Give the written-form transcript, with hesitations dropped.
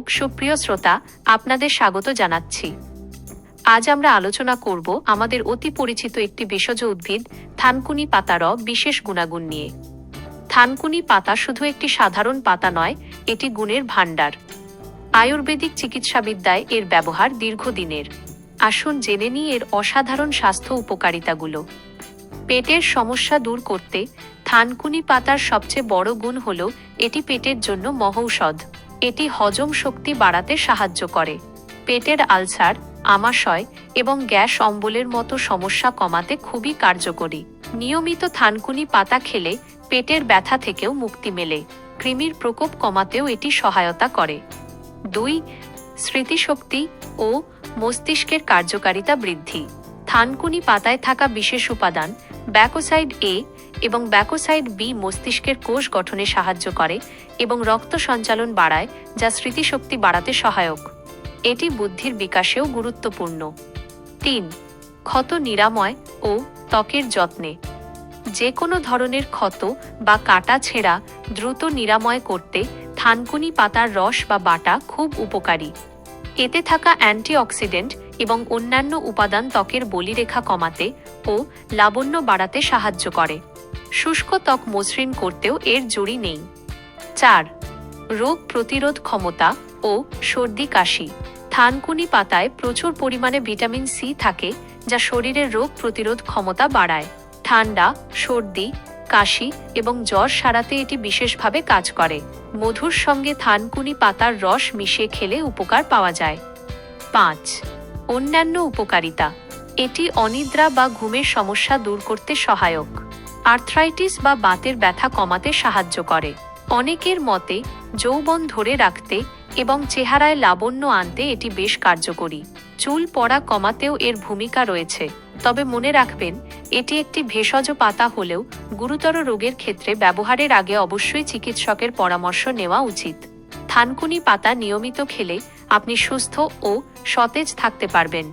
সুপ্রিয় শ্রোতা, আপনাদের স্বাগত জানাচ্ছি। আজ আমরা আলোচনা করব আমাদের অতি পরিচিত একটি ভেষজ উদ্ভিদ থানকুনি পাতার বিশেষ গুণাগুণ নিয়ে। থানকুনি পাতা শুধু একটি সাধারণ পাতা নয়, এটি গুণের ভাণ্ডার। আয়ুর্বেদিক চিকিৎসাবিদ্যায় এর ব্যবহার দীর্ঘদিনের। আসুন জেনে নিই এর অসাধারণ স্বাস্থ্য উপকারিতাগুলো। পেটের সমস্যা দূর করতে থানকুনি পাতার সবচেয়ে বড় গুণ হল এটি পেটের জন্য মহৌষধ। এটি হজম শক্তি বাড়াতে সাহায্য করে। পেটের আলসার, আমাশয় এবং গ্যাস অম্বলের মতো সমস্যা কমাতে খুবই কার্যকরী। নিয়মিত থানকুনি পাতা খেলে পেটের ব্যথা থেকেও মুক্তি মেলে। কৃমির প্রকোপ কমাতেও এটি সহায়তা করে। 2. স্মৃতিশক্তি ও মস্তিষ্কের কার্যকারিতা বৃদ্ধি। থানকুনি পাতায় থাকা বিশেষ উপাদান ব্যাকোসাইড এ এবং ব্যাকোসাইড বি মস্তিষ্কের কোষ গঠনে সাহায্য করে এবং রক্ত সঞ্চালন বাড়ায়, যা স্মৃতিশক্তি বাড়াতে সহায়ক। এটি বুদ্ধির বিকাশেও গুরুত্বপূর্ণ। 3. ক্ষত নিরাময় ও ত্বকের যত্নে। যে কোনো ধরনের ক্ষত বা কাটা ছেঁড়া দ্রুত নিরাময় করতে থানকুনি পাতার রস বা বাটা খুব উপকারী। এতে থাকা অ্যান্টিঅক্সিডেন্ট এবং অন্যান্য উপাদান ত্বকের বলিরেখা কমাতে ও লাবণ্য বাড়াতে সাহায্য করে। শুষ্ক ত্বক মসৃণ করতেও এর জুড়ি নেই। 4. রোগ প্রতিরোধ ক্ষমতা ও সর্দি কাশি। থানকুনি পাতায় প্রচুর পরিমাণে ভিটামিন সি থাকে, যা শরীরের রোগ প্রতিরোধ ক্ষমতা বাড়ায়। ঠান্ডা, সর্দি, কাশি এবং জ্বর সারাতে এটি বিশেষভাবে কাজ করে। মধুর সঙ্গে থানকুনি পাতার রস মিশিয়ে খেলে উপকার পাওয়া যায়। 5. অন্যান্য উপকারিতা। এটি অনিদ্রা বা ঘুমের সমস্যা দূর করতে সহায়ক। আর্থ্রাইটিস বা বাতের ব্যথা কমাতে সাহায্য করে। অনেকের মতে যৌবন ধরে রাখতে এবং চেহারায় লাবণ্য আনতে এটি বেশ কার্যকরী। চুল পড়া কমাতেও এর ভূমিকা রয়েছে। তবে মনে রাখবেন, এটি একটি ভেষজ পাতা হলেও গুরুতর রোগের ক্ষেত্রে ব্যবহারের আগে অবশ্যই চিকিৎসকের পরামর্শ নেওয়া উচিত। থানকুনি পাতা নিয়মিত খেলে আপনি সুস্থ ও সতেজ থাকতে পারবেন।